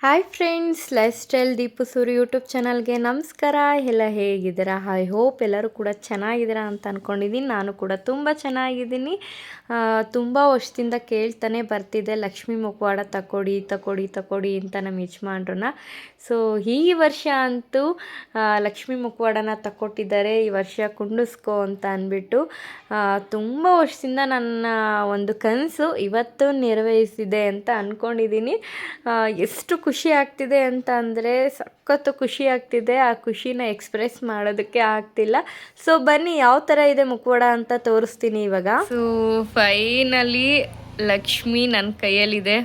Hi friends, life style Deepu Suri YouTube ಚಾನಲ್ಗೆ ನಮಸ್ಕಾರ. ಎಲ್ಲ ಹೇಗಿದ್ದೀರಾ? ಐ ಹೋಪ್ ಎಲ್ಲರೂ ಕೂಡ ಚೆನ್ನಾಗಿದ್ದೀರಾ ಅಂತ ಅಂದ್ಕೊಂಡಿದ್ದೀನಿ. ನಾನು ಕೂಡ ತುಂಬ ಚೆನ್ನಾಗಿದ್ದೀನಿ. ತುಂಬ ವರ್ಷದಿಂದ ಕೇಳ್ತಾನೆ ಬರ್ತಿದ್ದೆ, ಲಕ್ಷ್ಮೀ ಮುಖವಾಡ ತಕೊಡಿ ಅಂತ ನಮ್ಮ ಯಜಮಾನ್ರನ್ನ. ಸೊ ಈ ವರ್ಷ ಅಂತೂ ಲಕ್ಷ್ಮೀ ಮುಖವಾಡನ ತಕ್ಕೊಟ್ಟಿದ್ದಾರೆ. ಈ ವರ್ಷ ಕುಂಡಿಸ್ಕೋ ಅಂತ ಅಂದ್ಬಿಟ್ಟು ತುಂಬ ವರ್ಷದಿಂದ ನನ್ನ ಒಂದು ಕನಸು ಇವತ್ತು ನೆರವೇರಿಸಿದೆ ಅಂತ ಅಂದ್ಕೊಂಡಿದ್ದೀನಿ. ಎಷ್ಟು ಖುಷಿ ಆಗ್ತಿದೆ ಅಂತ ಅಂದರೆ ಸಖತ್ತು ಖುಷಿ ಆಗ್ತಿದೆ. ಆ ಖುಷಿನ ಎಕ್ಸ್ಪ್ರೆಸ್ ಮಾಡೋದಕ್ಕೆ ಆಗ್ತಿಲ್ಲ. ಸೊ ಬನ್ನಿ, ಯಾವ ಥರ ಇದೆ ಮುಖವಾಡ ಅಂತ ತೋರಿಸ್ತೀನಿ ಇವಾಗ. ಸೊ ಫೈನಲಿ ಲಕ್ಷ್ಮಿ ನನ್ನ ಕೈಯಲ್ಲಿದೆ.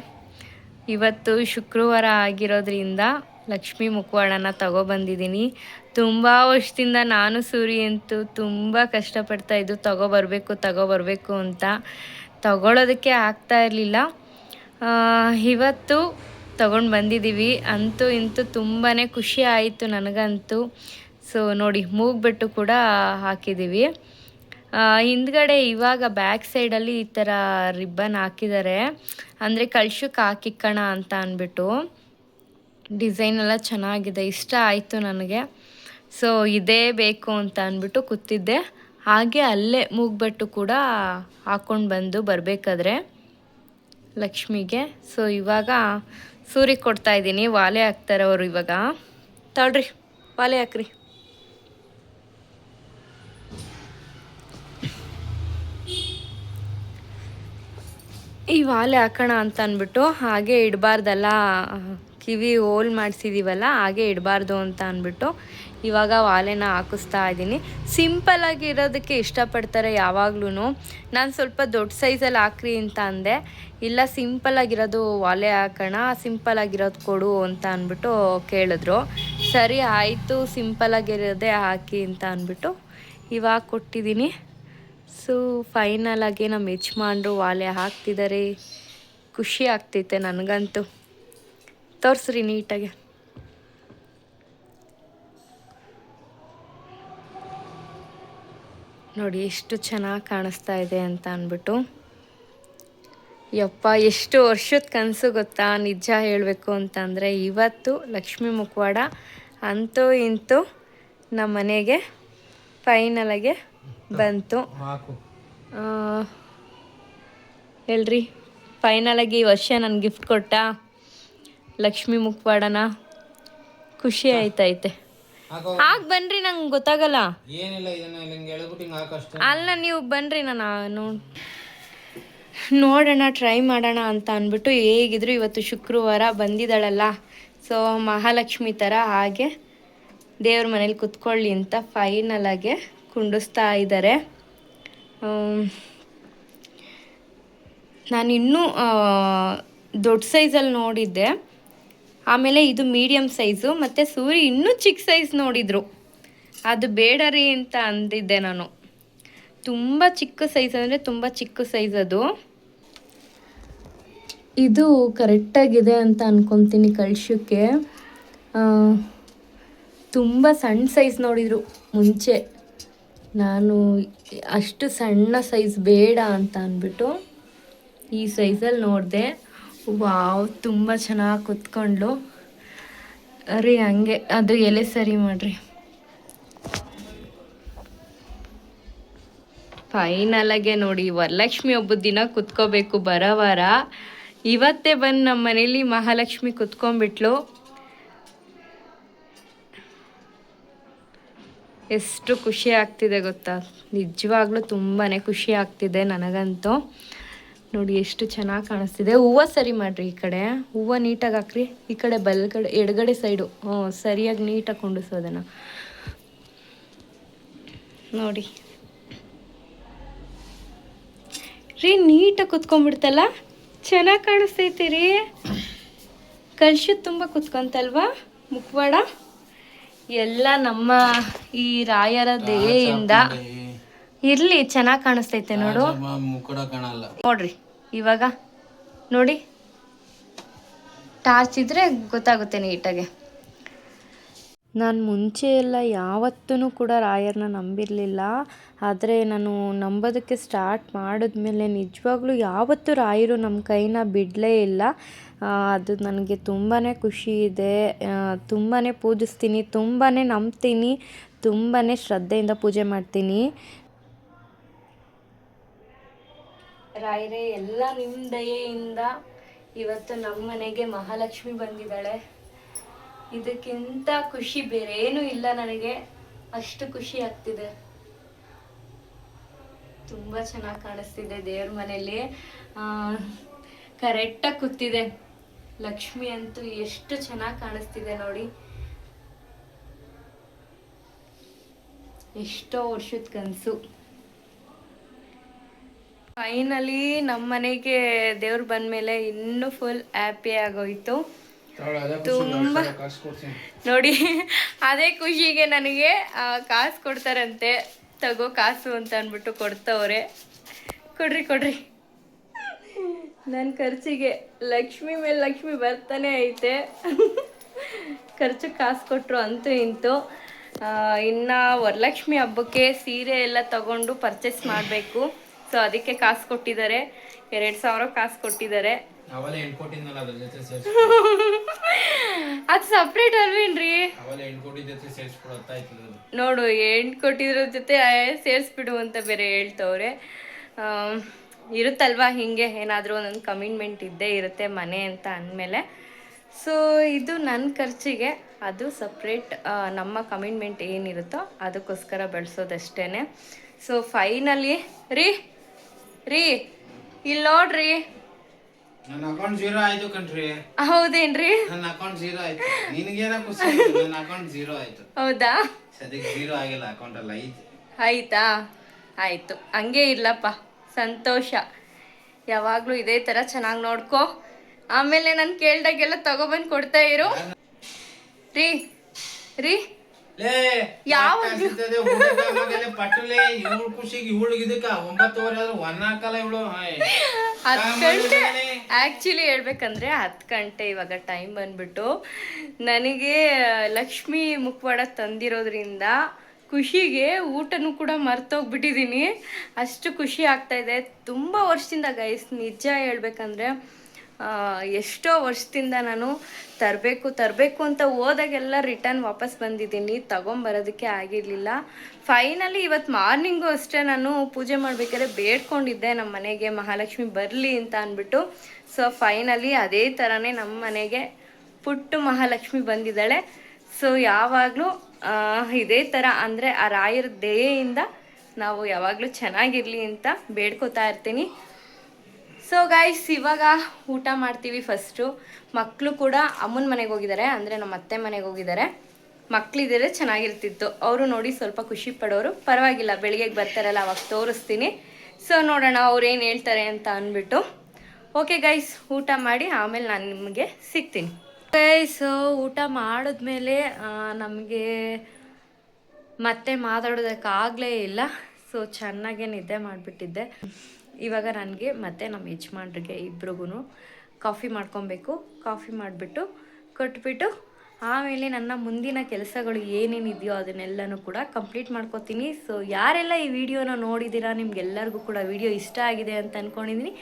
ಇವತ್ತು ಶುಕ್ರವಾರ ಆಗಿರೋದ್ರಿಂದ ಲಕ್ಷ್ಮಿ ಮುಖವಾಡನ ತಗೊಬಂದಿದ್ದೀನಿ. ತುಂಬ ವರ್ಷದಿಂದ ನಾನು ಸೂರಿ ಅಂತೂ ತುಂಬ ಕಷ್ಟಪಡ್ತಾಯಿದ್ದು ತಗೊಬರ್ಬೇಕು ಅಂತ. ತಗೊಳ್ಳೋದಕ್ಕೆ ಆಗ್ತಾ ಇರಲಿಲ್ಲ. ಇವತ್ತು ತಗೊಂಡು ಬಂದಿದ್ದೀವಿ. ಅಂತೂ ಇಂತೂ ತುಂಬಾ ಖುಷಿ ಆಯಿತು ನನಗಂತೂ. ಸೊ ನೋಡಿ, ಮೂಗ್ಬೆಟ್ಟು ಕೂಡ ಹಾಕಿದ್ದೀವಿ. ಹಿಂದ್ಗಡೆ ಇವಾಗ ಬ್ಯಾಕ್ ಸೈಡಲ್ಲಿ ಈ ಥರ ರಿಬ್ಬನ್ ಹಾಕಿದ್ದಾರೆ. ಅಂದರೆ ಕಳ್ಶಕ್ಕೆ ಹಾಕಿಕ್ಕಣ ಅಂತ ಅಂದ್ಬಿಟ್ಟು. ಡಿಸೈನ್ ಎಲ್ಲ ಚೆನ್ನಾಗಿದೆ, ಇಷ್ಟ ಆಯಿತು ನನಗೆ. ಸೊ ಇದೇ ಬೇಕು ಅಂತ ಅಂದ್ಬಿಟ್ಟು ಕೂತಿದ್ದೆ. ಹಾಗೆ ಅಲ್ಲೇ ಮೂಗ್ಬೆಟ್ಟು ಕೂಡ ಹಾಕ್ಕೊಂಡು ಬರಬೇಕಾದ್ರೆ ಲಕ್ಷ್ಮಿಗೆ. ಸೊ ಇವಾಗ ಸೂರಿಗೆ ಕೊಡ್ತಾಯಿದ್ದೀನಿ. ವಾಲೆ ಹಾಕ್ತಾರೆ ಅವರು ಇವಾಗ. ತಗೊಳ್ರಿ, ವಾಲೆ ಹಾಕ್ರಿ. ಈ ವಾಲೆ ಹಾಕೋಣ ಅಂತ ಅಂದ್ಬಿಟ್ಟು ಹಾಗೆ ಇಡಬಾರ್ದಲ್ಲ, ಕಿವಿ ಹೋಲ್ ಮಾಡಿಸಿದ್ದೀವಲ್ಲ, ಹಾಗೆ ಇಡಬಾರ್ದು ಅಂತ ಅಂದ್ಬಿಟ್ಟು ಇವಾಗ ವಾಲೆನ ಹಾಕಿಸ್ತಾ ಇದ್ದೀನಿ. ಸಿಂಪಲ್ಲಾಗಿ ಇರೋದಕ್ಕೆ ಇಷ್ಟಪಡ್ತಾರೆ ಯಾವಾಗ್ಲೂ. ನಾನು ಸ್ವಲ್ಪ ದೊಡ್ಡ ಸೈಜಲ್ಲಿ ಹಾಕ್ರಿ ಅಂತ ಅಂದೆ. ಇಲ್ಲ, ಸಿಂಪಲ್ಲಾಗಿರೋದು ವಾಲೆ ಹಾಕೋಣ, ಸಿಂಪಲ್ಲಾಗಿರೋದು ಕೊಡು ಅಂತ ಅಂದ್ಬಿಟ್ಟು ಕೇಳಿದ್ರು. ಸರಿ ಆಯಿತು, ಸಿಂಪಲ್ಲಾಗಿರೋದೇ ಹಾಕಿ ಅಂತ ಅಂದ್ಬಿಟ್ಟು ಇವಾಗ ಕೊಟ್ಟಿದ್ದೀನಿ. ಸೊ ಫೈನಲಾಗಿ ನಮ್ಮ ಯಜಮಾನ್ರು ವಾಲೆ ಹಾಕ್ತಿದ್ದಾರೆ. ಖುಷಿ ಆಗ್ತೈತೆ ನನಗಂತೂ. ತೋರಿಸ್ರಿ ನೀಟಾಗಿ. ನೋಡಿ ಎಷ್ಟು ಚೆನ್ನಾಗಿ ಕಾಣಿಸ್ತಾ ಇದೆ ಅಂತ ಅಂದ್ಬಿಟ್ಟು. ಯಪ್ಪ, ಎಷ್ಟು ವರ್ಷದ ಕನಸು ಗೊತ್ತಾ, ನಿಜ ಹೇಳಬೇಕು ಅಂತಂದರೆ. ಇವತ್ತು ಲಕ್ಷ್ಮೀ ಮುಖವಾಡ ಅಂತೂ ಇಂತೂ ನಮ್ಮ ಮನೆಗೆ ಫೈನಲಾಗೆ ಬಂತು. ಹೇಳ್ರಿ, ಫೈನಲಾಗಿ ಈ ವರ್ಷ ನನ್ನ ಗಿಫ್ಟ್ ಕೊಟ್ಟ ಲಕ್ಷ್ಮೀ ಮುಖವಾಡನ. ಖುಷಿ ಆಯ್ತೈತೆ. ಆಗ ಬನ್ರಿ, ನಂಗೆ ಗೊತ್ತಾಗಲ್ಲ. ಅಲ್ಲ, ನೀವು ಬನ್ರಿ, ನಾನು ನೋಡೋಣ, ಟ್ರೈ ಮಾಡೋಣ ಅಂತ ಅಂದ್ಬಿಟ್ಟು. ಹೇಗಿದ್ರು ಇವತ್ತು ಶುಕ್ರವಾರ ಬಂದಿದ್ದಾಳಲ್ಲ, ಸೊ ಮಹಾಲಕ್ಷ್ಮಿ ಥರ ಹಾಗೆ ದೇವ್ರ ಮನೇಲಿ ಕುತ್ಕೊಳ್ಳಿ ಅಂತ ಫೈನಲಾಗೆ ಕುಂಡಿಸ್ತಾ ಇದ್ದಾರೆ. ನಾನು ಇನ್ನೂ ದೊಡ್ಡ ಸೈಜಲ್ಲಿ ನೋಡಿದ್ದೆ. ಆಮೇಲೆ ಇದು ಮೀಡಿಯಮ್ ಸೈಜು, ಮತ್ತು ಸೂರಿ ಇನ್ನೂ ಚಿಕ್ಕ ಸೈಜ್ ನೋಡಿದರು. ಅದು ಬೇಡ ರೀ ಅಂತ ಅಂದಿದ್ದೆ ನಾನು. ತುಂಬ ಚಿಕ್ಕ ಸೈಜ್ ಅಂದರೆ ತುಂಬ ಚಿಕ್ಕ ಸೈಜ್ ಅದು. ಇದು ಕರೆಕ್ಟಾಗಿದೆ ಅಂತ ಅಂದ್ಕೊತೀನಿ ಕಳ್ಸೋಕ್ಕೆ. ತುಂಬ ಸಣ್ಣ ಸೈಜ್ ನೋಡಿದರು ಮುಂಚೆ. ನಾನು ಅಷ್ಟು ಸಣ್ಣ ಸೈಜ್ ಬೇಡ ಅಂತ ಅಂದ್ಬಿಟ್ಟು ಈ ಸೈಜಲ್ಲಿ ನೋಡಿದೆ. ವಾವ್, ತುಂಬ ಚೆನ್ನಾಗಿ ಕುತ್ಕೊಂಡ್ಲು ರೀ. ಹಂಗೆ ಅದು ಎಲೆ ಸರಿ ಮಾಡಿರಿ. ಫೈನಲಾಗೆ ನೋಡಿ, ವರಲಕ್ಷ್ಮಿ ಹಬ್ಬದ ದಿನ ಕುತ್ಕೋಬೇಕು ಬರೋ ವಾರ. ಇವತ್ತೇ ಬಂದು ನಮ್ಮ ಮನೇಲಿ ಮಹಾಲಕ್ಷ್ಮಿ ಕುತ್ಕೊಂಡ್ಬಿಟ್ಲು. ಎಷ್ಟು ಖುಷಿ ಆಗ್ತಿದೆ ಗೊತ್ತಾ, ನಿಜವಾಗ್ಲೂ ತುಂಬಾ ಖುಷಿ ಆಗ್ತಿದೆ ನನಗಂತೂ. ನೋಡಿ ಎಷ್ಟು ಚೆನ್ನಾಗಿ ಕಾಣಿಸ್ತಿದೆ. ಹೂವು ಸರಿ ಮಾಡಿರಿ, ಈ ಕಡೆ ಹೂವು ನೀಟಾಗಿ ಹಾಕ್ರಿ. ಈ ಕಡೆ ಬಲ್ಗಡೆ ಎಡಗಡೆ ಸೈಡು ಸರಿಯಾಗಿ ನೀಟಾಗಿ ಕುಂಡಿಸೋದನ್ನು ನೋಡಿ ರೀ. ನೀಟಾಗಿ ಕುತ್ಕೊಂಡ್ಬಿಡ್ತಲ್ಲ, ಚೆನ್ನಾಗಿ ಕಾಣಿಸ್ತೈತಿ ರೀ. ಕಳ್ಸೋದು ತುಂಬ ಕುತ್ಕೊಂತಲ್ವಾ ಮುಖವಾಡ. ಎಲ್ಲ ನಮ್ಮ ಈ ರಾಯರ ದಯೆಯಿಂದ ಇರಲಿ, ಚೆನ್ನಾಗಿ ಕಾಣಿಸ್ತೈತೆ ನೋಡು. ನೋಡ್ರಿ ಇವಾಗ ನೋಡಿ, ಟಾರ್ಚ್ ಇದ್ರೆ ಗೊತ್ತಾಗುತ್ತೆ ನೀಟಾಗೆ. ನಾನು ಮುಂಚೆ ಎಲ್ಲ ಯಾವತ್ತೂ ಕೂಡ ರಾಯರನ್ನ ನಂಬಿರಲಿಲ್ಲ. ಆದರೆ ನಾನು ನಂಬೋದಕ್ಕೆ ಸ್ಟಾರ್ಟ್ ಮಾಡಿದ್ಮೇಲೆ ನಿಜವಾಗ್ಲೂ ಯಾವತ್ತೂ ರಾಯರು ನಮ್ಮ ಕೈನ ಬಿಡಲೇ ಇಲ್ಲ. ಅದು ನನಗೆ ತುಂಬಾ ಖುಷಿ ಇದೆ. ತುಂಬಾ ಪೂಜಿಸ್ತೀನಿ, ತುಂಬಾ ನಂಬ್ತೀನಿ, ತುಂಬಾ ಶ್ರದ್ಧೆಯಿಂದ ಪೂಜೆ ಮಾಡ್ತೀನಿ. ರಾಯರೇ, ಎಲ್ಲ ನಿಮ್ಮ ದಯೆಯಿಂದ ಇವತ್ತು ನಮ್ಮ ಮನೆಗೆ ಮಹಾಲಕ್ಷ್ಮಿ ಬಂದಿದ್ದಾಳೆ. ಇದಕ್ಕಿಂತ ಖುಷಿ ಬೇರೆ ಏನೂ ಇಲ್ಲ ನನಗೆ. ಅಷ್ಟು ಖುಷಿ ಆಗ್ತಿದೆ. ತುಂಬ ಚೆನ್ನಾಗಿ ಕಾಣಿಸ್ತಿದೆ ದೇವ್ರ ಮನೆಯಲ್ಲಿ. ಕರೆಕ್ಟಾಗಿ ಕೂತಿದೆ ಲಕ್ಷ್ಮಿ ಅಂತೂ. ಎಷ್ಟು ಚೆನ್ನಾಗಿ ಕಾಣಿಸ್ತಿದೆ ನೋಡಿ. ಎಷ್ಟೋ ವರ್ಷದ ಕನಸು ಫೈನಲಿ ನಮ್ಮ ಮನೆಗೆ ದೇವ್ರು ಬಂದಮೇಲೆ ಇನ್ನೂ ಫುಲ್ ಹ್ಯಾಪಿ ಆಗೋಯ್ತು. ತುಂಬ ನೋಡಿ, ಅದೇ ಖುಷಿಗೆ ನನಗೆ ಕಾಸು ಕೊಡ್ತಾರಂತೆ. ತಗೋ ಕಾಸು ಅಂತ ಅಂದ್ಬಿಟ್ಟು ಕೊಡ್ತವ್ರೆ. ಕೊಡ್ರಿ ನನ್ನ ಖರ್ಚಿಗೆ ಲಕ್ಷ್ಮಿ ಮೇಲೆ ಲಕ್ಷ್ಮಿ ಬರ್ತಾನೆ ಐತೆ. ಖರ್ಚು ಕಾಸು ಕೊಟ್ಟರು ಅಂತೂ ಇಂತು. ಇನ್ನು ವರಲಕ್ಷ್ಮಿ ಹಬ್ಬಕ್ಕೆ ಸೀರೆ ಎಲ್ಲ ತಗೊಂಡು ಪರ್ಚೇಸ್ ಮಾಡಬೇಕು. ಸೊ ಅದಕ್ಕೆ ಕಾಸು ಕೊಟ್ಟಿದ್ದಾರೆ, 2,000 ಕಾಸು ಕೊಟ್ಟಿದ್ದಾರೆ. ಅದು ಸಪ್ರೇಟ್ ಅಲ್ವೇನ್ರಿ? ನೋಡು, 8 ಕೊಟ್ಟಿದ್ರ ಜೊತೆ ಸೇರಿಸ್ಬಿಡು ಅಂತ ಬೇರೆ ಹೇಳ್ತವ್ರೆ. ಇರುತ್ತಲ್ವಾ ಹಿಂಗೆ ಏನಾದರೂ ಒಂದೊಂದು ಕಮಿಟ್ಮೆಂಟ್ ಇದ್ದೇ ಇರುತ್ತೆ ಮನೆ ಅಂತ ಅಂದಮೇಲೆ. ಸೊ ಇದು ನನ್ನ ಖರ್ಚಿಗೆ, ಅದು ಸಪ್ರೇಟ್. ನಮ್ಮ ಕಮಿಟ್ಮೆಂಟ್ ಏನಿರುತ್ತೋ ಅದಕ್ಕೋಸ್ಕರ ಬಳಸೋದಷ್ಟೇ. ಸೊ ಫೈನಲಿ ರೀ ಇಲ್ಲಿ ನೋಡ್ರಿ, ನನ್ನ ಅಕೌಂಟ್ 0 ಆಯ್ತು ಕಣ್ರಿ. ಹೌದೇನ್ರಿ? ನನ್ನ ಅಕೌಂಟ್ 0 ಆಯ್ತು. ನಿನಗೇನ ಖುಷಿ? ನನ್ನ ಅಕೌಂಟ್ 0 ಆಯ್ತು. ಹೌದಾ? ಸದ್ಯಕ್ಕೆ 0 ಆಗಿಲ್ಲ, ಅಕೌಂಟ್ ಅಲ್ಲಿ ಐತೆ. ಆಯ್ತಾ? ಆಯ್ತು, ಹಂಗೆ ಇರ್ಲಪ್ಪ. ಸಂತೋಷ. ಯಾವಾಗಲೂ ಇದೇ ಥರ ಚೆನ್ನಾಗಿ ನೋಡ್ಕೊ. ಆಮೇಲೆ ನಾನು ಕೇಳ್ದಾಗೆಲ್ಲ ತಗೊಬಂದು ಕೊಡ್ತಾ ಇರು. ರೀ ಯಾವಾಗ ಪಟ್ಟಲೆ ಇವಳು ಖುಷಿಗೆ ಇವಳಿಗೆ ಇದಕ್ಕ 9:30 ಆದ್ರೂ 1 ಹಾಕಲ್ಲ ಇವಳು. 10 ಗಂಟೆ ಆ್ಯಕ್ಚುಲಿ ಹೇಳ್ಬೇಕಂದ್ರೆ 10 ಗಂಟೆ ಇವಾಗ ಟೈಮ್ ಬಂದ್ಬಿಟ್ಟು. ನನಗೆ ಲಕ್ಷ್ಮಿ ಮುಖವಾಡ ತಂದಿರೋದ್ರಿಂದ ಖುಷಿಗೆ ಊಟನೂ ಕೂಡ ಮರ್ತೋಗ್ಬಿಟ್ಟಿದ್ದೀನಿ. ಅಷ್ಟು ಖುಷಿ ಆಗ್ತಾಯಿದೆ. ತುಂಬ ವರ್ಷದಿಂದ ಗೈಸ್, ನಿಜ ಹೇಳ್ಬೇಕಂದ್ರೆ ಎಷ್ಟೋ ವರ್ಷದಿಂದ ನಾನು ತರಬೇಕು ಅಂತ ಹೋದಾಗೆಲ್ಲ ರಿಟರ್ನ್ ವಾಪಸ್ ಬಂದಿದ್ದೀನಿ. ತಗೊಂಬರೋದಕ್ಕೆ ಆಗಿರಲಿಲ್ಲ. ಫೈನಲಿ ಇವತ್ತು ಮಾರ್ನಿಂಗು ಅಷ್ಟೇ ನಾನು ಪೂಜೆ ಮಾಡಬೇಕಾದ್ರೆ ಬೇಡ್ಕೊಂಡಿದ್ದೆ ನಮ್ಮ ಮನೆಗೆ ಮಹಾಲಕ್ಷ್ಮಿ ಬರಲಿ ಅಂತ ಅಂದ್ಬಿಟ್ಟು. ಸೊ ಫೈನಲಿ ಅದೇ ಥರನೇ ನಮ್ಮ ಮನೆಗೆ ಪುಟ್ಟು ಮಹಾಲಕ್ಷ್ಮಿ ಬಂದಿದ್ದಾಳೆ. ಸೊ ಯಾವಾಗಲೂ ಇದೇ ಥರ ಅಂದರೆ ಆ ರಾಯರ ದಯೆಯಿಂದ ನಾವು ಯಾವಾಗಲೂ ಚೆನ್ನಾಗಿರಲಿ ಅಂತ ಬೇಡ್ಕೋತಾ ಇರ್ತೀನಿ. ಸೊ ಗೈಸ್, ಇವಾಗ ಊಟ ಮಾಡ್ತೀವಿ. ಫಸ್ಟು ಮಕ್ಕಳು ಕೂಡ ಅಮ್ಮನ ಮನೆಗೆ ಹೋಗಿದ್ದಾರೆ, ಅಂದರೆ ನಮ್ಮ ಅತ್ತೆ ಮನೆಗೆ ಹೋಗಿದ್ದಾರೆ. ಮಕ್ಕಳಿದ್ದರೆ ಚೆನ್ನಾಗಿರ್ತಿತ್ತು. ಅವರು ನೋಡಿ ಸ್ವಲ್ಪ ಖುಷಿ ಪಡೋರು. ಪರವಾಗಿಲ್ಲ, ಬೆಳಿಗ್ಗೆಗೆ ಬರ್ತಾರಲ್ಲ ಅವಾಗ ತೋರಿಸ್ತೀನಿ. ಸೊ ನೋಡೋಣ ಅವ್ರೇನು ಹೇಳ್ತಾರೆ ಅಂತ ಅಂದ್ಬಿಟ್ಟು. ಓಕೆ ಗೈಸ್, ಊಟ ಮಾಡಿ ಆಮೇಲೆ ನಾನು ನಿಮಗೆ ಸಿಗ್ತೀನಿ. ಗೈಸ್, ಊಟ ಮಾಡಿದ್ಮೇಲೆ ನಮಗೆ ಮತ್ತೆ ಮಾತಾಡೋದಕ್ಕಾಗಲೇ ಇಲ್ಲ. ಸೊ ಚೆನ್ನಾಗೇ ನಿದ್ದೆ ಮಾಡಿಬಿಟ್ಟಿದ್ದೆ. ಇವಾಗ ನನಗೆ ಮತ್ತು ನಮ್ಮ ಯಜಮಾನ್ರಿಗೆ ಇಬ್ರಿಗೂ ಕಾಫಿ ಮಾಡ್ಕೊಬೇಕು. ಕಾಫಿ ಮಾಡಿಬಿಟ್ಟು ಕೊಟ್ಬಿಟ್ಟು ಆಮೇಲೆ ನನ್ನ ಮುಂದಿನ ಕೆಲಸಗಳು ಏನೇನಿದೆಯೋ ಅದನ್ನೆಲ್ಲನೂ ಕೂಡ ಕಂಪ್ಲೀಟ್ ಮಾಡ್ಕೋತೀನಿ. ಸೊ ಯಾರೆಲ್ಲ ಈ ವಿಡಿಯೋನ ನೋಡಿದ್ದೀರಾ, ನಿಮಗೆಲ್ಲರಿಗೂ ಕೂಡ ವಿಡಿಯೋ ಇಷ್ಟ ಆಗಿದೆ ಅಂತ ಅಂದ್ಕೊಂಡಿದ್ದೀನಿ.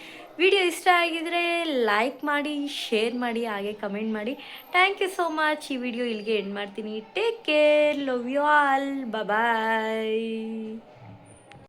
ವಿಡಿಯೋ ಇಷ್ಟ ಆಗಿದರೆ ಲೈಕ್ ಮಾಡಿ, ಶೇರ್ ಮಾಡಿ, ಹಾಗೆ ಕಮೆಂಟ್ ಮಾಡಿ. Thank you so much. ಈ ವಿಡಿಯೋ ಇಲ್ಲಿಗೆ ಎಂಡ್ ಮಾಡ್ತೀನಿ. Take care, love you all, bye.